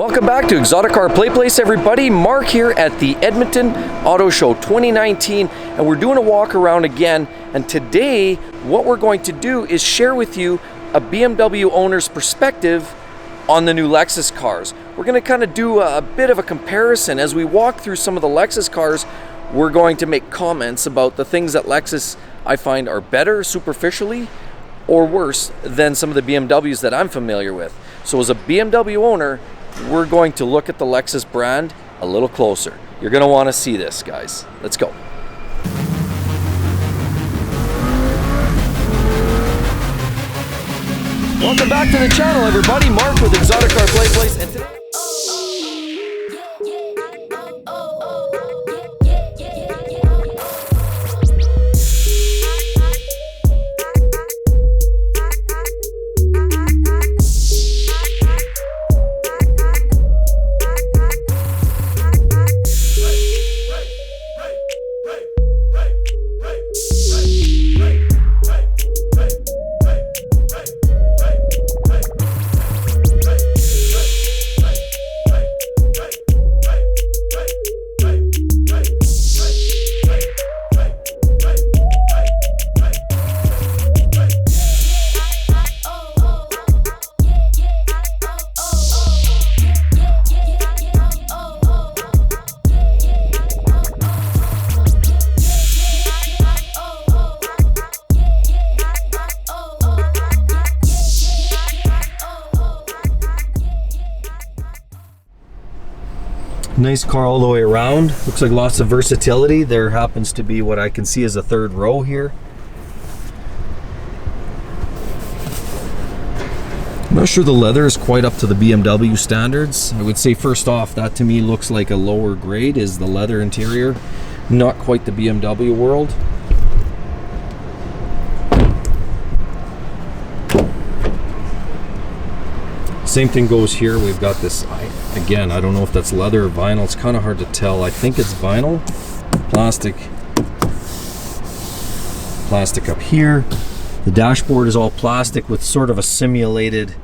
Welcome back to Exotic Car Play Place, everybody. Mark here at the Edmonton Auto Show 2019, and we're doing a walk around again. And today, what we're going to do is share with you a BMW owner's perspective on the new Lexus cars. We're going to kind of do a bit of a comparison. As we walk through some of the Lexus cars, we're going to make comments about the things that Lexus I find are better superficially or worse than some of the BMWs that I'm familiar with. So as a BMW owner, we're going to look at the Lexus brand a little closer. You're going to want to see this, guys. Let's go. Welcome back to the channel, everybody. Mark with Exotic Car Play Place, and today nice car all the way around. Looks like lots of versatility. There happens to be what I can see as a third row here. I'm not sure the leather is quite up to the BMW standards. I would say first off, that to me looks like a lower grade is the leather interior. Not quite the BMW world. Same thing goes here. We've got this, again, I don't know if that's leather or vinyl. It's kind of hard to tell. I think it's vinyl. Plastic up here. The dashboard is all plastic with sort of a simulated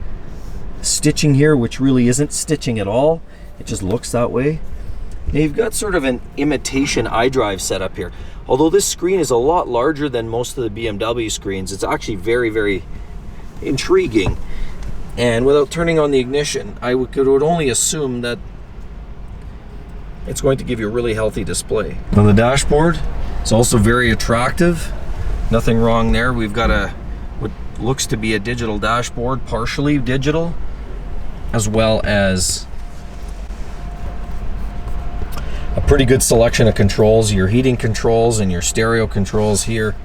stitching here, which really isn't stitching at all. It just looks that way. Now you've got sort of an imitation iDrive setup here. Although this screen is a lot larger than most of the BMW screens, it's actually very, very intriguing. And without turning on the ignition, I would only assume that it's going to give you a really healthy display. On the dashboard, it's also very attractive. Nothing wrong there. We've got what looks to be a digital dashboard, partially digital, as well as a pretty good selection of controls, your heating controls and your stereo controls here.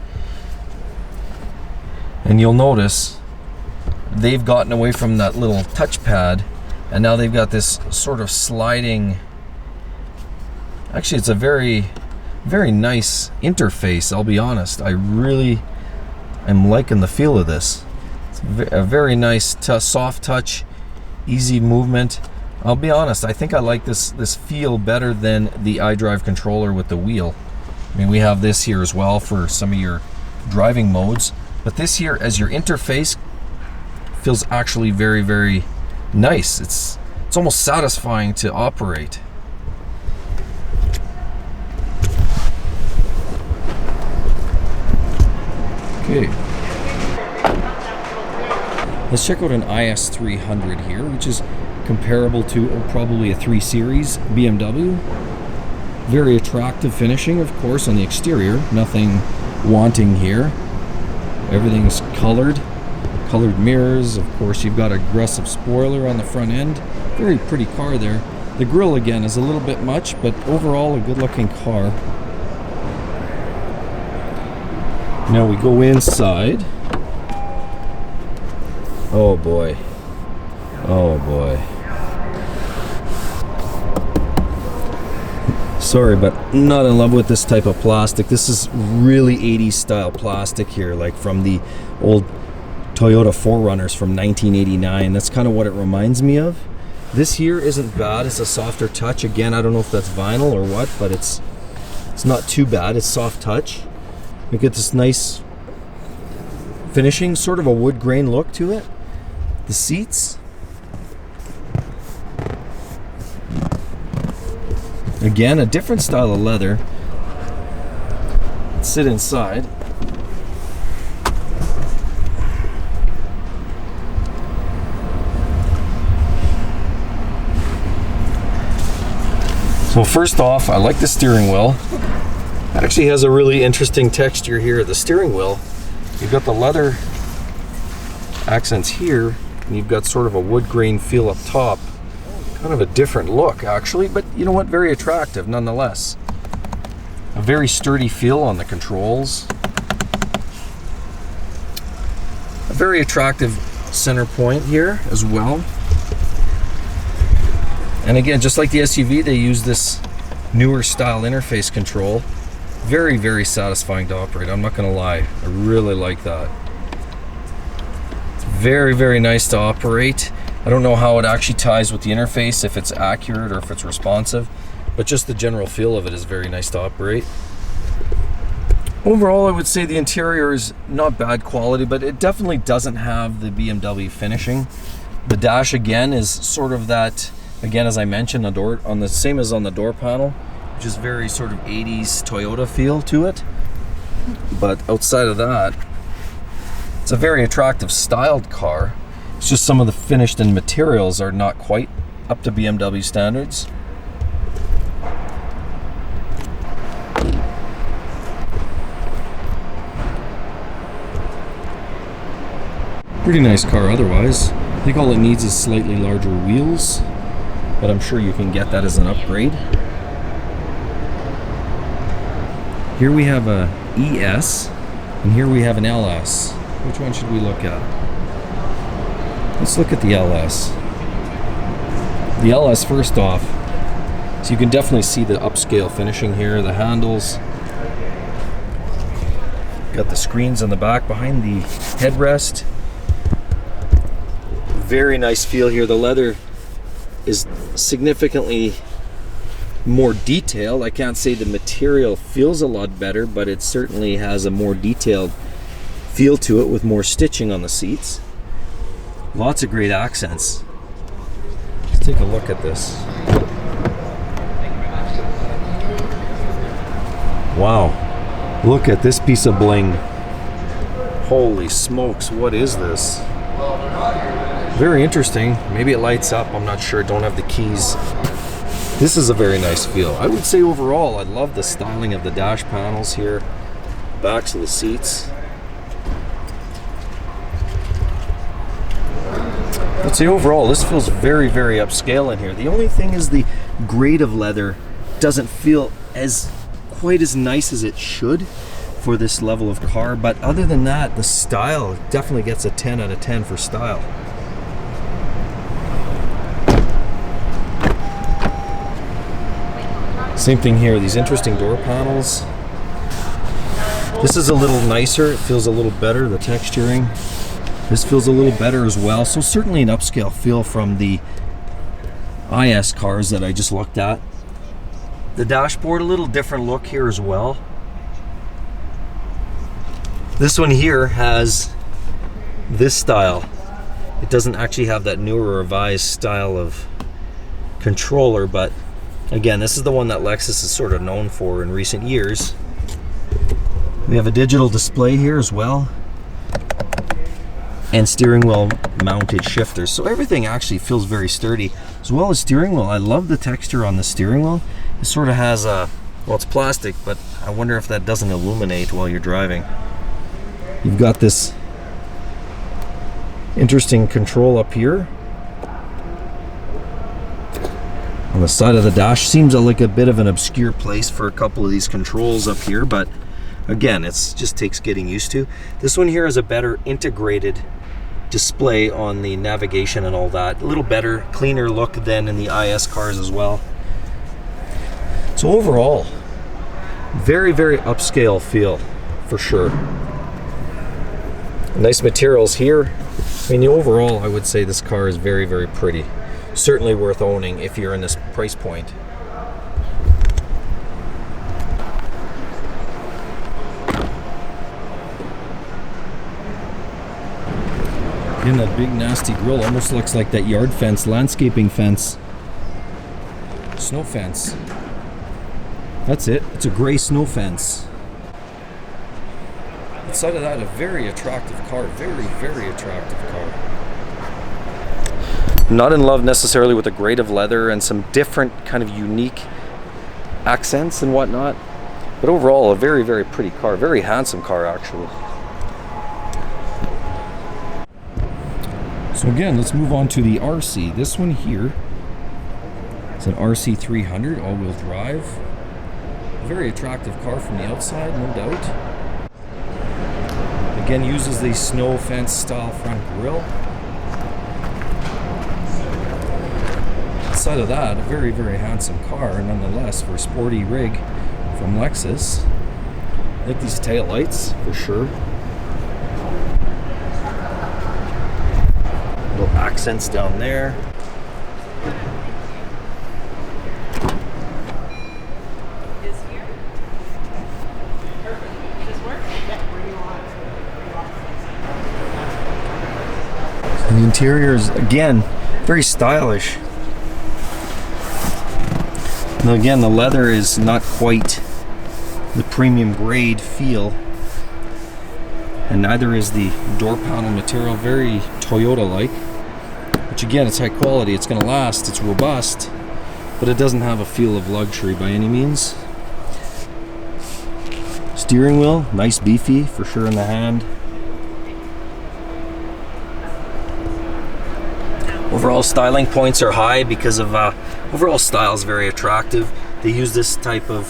And you'll notice they've gotten away from that little touchpad, and now they've got this sort of sliding. Actually, it's a very, very nice interface, I'll be honest. I really am liking the feel of this. It's a very nice soft touch, easy movement. I'll be honest, I think I like this feel better than the iDrive controller with the wheel. I mean, we have this here as well for some of your driving modes, but this here as your interface feels actually very, very nice. It's almost satisfying to operate. Okay. Let's check out an IS300 here, which is comparable to probably a 3 Series BMW. Very attractive finishing, of course, on the exterior. Nothing wanting here. Everything's colored mirrors. Of course, you've got an aggressive spoiler on the front end. Very pretty car there. The grille again is a little bit much, but overall a good looking car. Now we go inside. Oh boy. Oh boy. Sorry, but not in love with this type of plastic. This is really 80s style plastic here, like from the old Toyota 4Runners from 1989. That's kind of what it reminds me of. This here isn't bad. It's a softer touch. Again, I don't know if that's vinyl or what, but it's not too bad. It's soft touch. We get this nice finishing, sort of a wood grain look to it. The seats, Again, a different style of leather. Let's sit inside. So first off, I like the steering wheel. It actually has a really interesting texture here at the steering wheel. You've got the leather accents here, and you've got sort of a wood grain feel up top. Kind of a different look, actually, but you know what? Very attractive nonetheless. A very sturdy feel on the controls. A very attractive center point here as well. And again, just like the SUV, they use this newer style interface control. Very, very satisfying to operate. I'm not gonna lie, I really like that. It's very, very nice to operate. I don't know how it actually ties with the interface, if it's accurate or if it's responsive, but just the general feel of it is very nice to operate. Overall, I would say the interior is not bad quality, but it definitely doesn't have the BMW finishing. The dash again is sort of that, again, as I mentioned, on the same as on the door panel, which is very sort of 80s Toyota feel to it. But outside of that, it's a very attractive styled car. It's just some of the finished and materials are not quite up to BMW standards. Pretty nice car otherwise. I think all it needs is slightly larger wheels, but I'm sure you can get that as an upgrade. Here we have a ES, and here we have an LS. Which one should we look at? Let's look at the LS. The LS first off, so you can definitely see the upscale finishing here, the handles. Got the screens on the back behind the headrest. Very nice feel here. The leather is significantly more detailed. I can't say the material feels a lot better, but it certainly has a more detailed feel to it with more stitching on the seats. Lots of great accents. Let's take a look at this. Wow, look at this piece of bling. Holy smokes, what is this? Very interesting. Maybe it lights up, I'm not sure, don't have the keys. This is a very nice feel. I would say overall, I love the styling of the dash panels here, backs of the seats. I'd say overall, this feels very, very upscale in here. The only thing is the grade of leather doesn't feel quite as nice as it should for this level of car, but other than that, the style definitely gets a 10 out of 10 for style. Same thing here, these interesting door panels. This is a little nicer, it feels a little better, the texturing. This feels a little better as well, so certainly an upscale feel from the IS cars that I just looked at. The dashboard, a little different look here as well. This one here has this style. It doesn't actually have that newer revised style of controller, but again, this is the one that Lexus is sort of known for in recent years. We have a digital display here as well, and steering wheel mounted shifters. So everything actually feels very sturdy. As well as steering wheel, I love the texture on the steering wheel. It sort of has a, well, it's plastic, but I wonder if that doesn't illuminate while you're driving. You've got this interesting control up here. On the side of the dash, seems like a bit of an obscure place for a couple of these controls up here, but again, it's just takes getting used to. This one here is a better integrated display on the navigation and all that. A little better, cleaner look than in the IS cars as well. So overall, very, very upscale feel for sure. Nice materials here. I mean, overall, I would say this car is very, very pretty. Certainly worth owning if you're in this price point. In that big nasty grill, almost looks like that yard fence, landscaping fence, snow fence. That's it. It's a gray snow fence. Outside of that, a very attractive car. Very, very attractive car. Not in love necessarily with the grade of leather and some different kind of unique accents and whatnot. But overall, a very, very pretty car. Very handsome car, actually. So again, let's move on to the RC. This one here is an RC 300 all-wheel drive. Very attractive car from the outside, no doubt. Again, uses the snow fence style front grille. Outside of that, a very, very handsome car nonetheless for a sporty rig from Lexus. I like these tail lights for sure. Little accents down there. And the interior is, again, very stylish. Now again, the leather is not quite the premium grade feel, and neither is the door panel material. Very Toyota-like, which again, it's high quality, it's going to last, it's robust, but it doesn't have a feel of luxury by any means. Steering wheel, nice beefy for sure in the hand. Overall styling points are high because of overall style is very attractive. They use this type of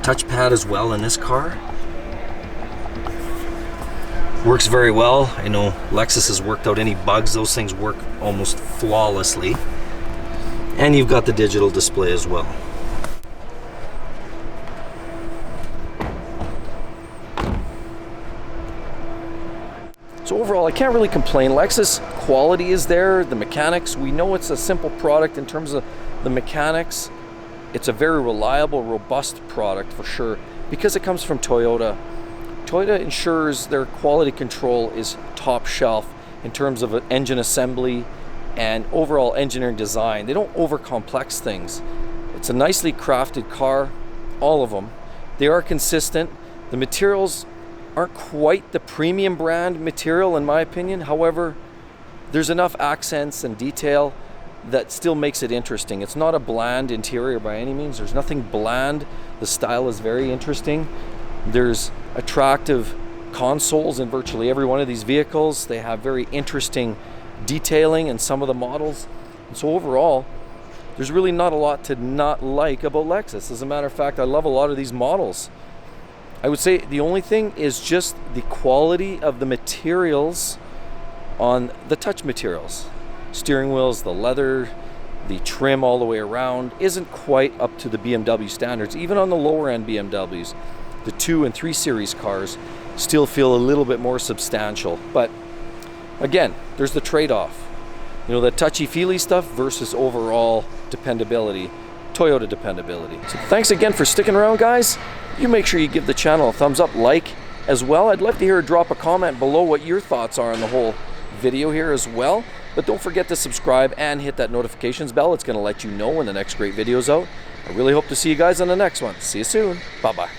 touchpad as well in this car. Works very well. I know Lexus has worked out any bugs. Those things work almost flawlessly. And you've got the digital display as well. So overall, I can't really complain. Lexus quality is there, the mechanics, we know it's a simple product in terms of the mechanics. It's a very reliable, robust product for sure. Because it comes from Toyota, Toyota ensures their quality control is top shelf in terms of engine assembly and overall engineering design. They don't over-complex things. It's a nicely crafted car, all of them. They are consistent. The materials aren't quite the premium brand material in my opinion. However, there's enough accents and detail that still makes it interesting. It's not a bland interior by any means. There's nothing bland. The style is very interesting. There's attractive consoles in virtually every one of these vehicles. They have very interesting detailing in some of the models. And so overall, there's really not a lot to not like about Lexus. As a matter of fact, I love a lot of these models. I would say the only thing is just the quality of the materials on the touch materials. Steering wheels, the leather, the trim all the way around isn't quite up to the BMW standards. Even on the lower end BMWs, the 2 and 3 series cars still feel a little bit more substantial. But again, there's the trade-off. You know, the touchy-feely stuff versus overall dependability, Toyota dependability. So thanks again for sticking around, guys. You make sure you give the channel a thumbs up, like as well. I'd love to hear drop a comment below what your thoughts are on the whole video here as well. But don't forget to subscribe and hit that notifications bell. It's going to let you know when the next great video's out. I really hope to see you guys on the next one. See you soon. Bye-bye.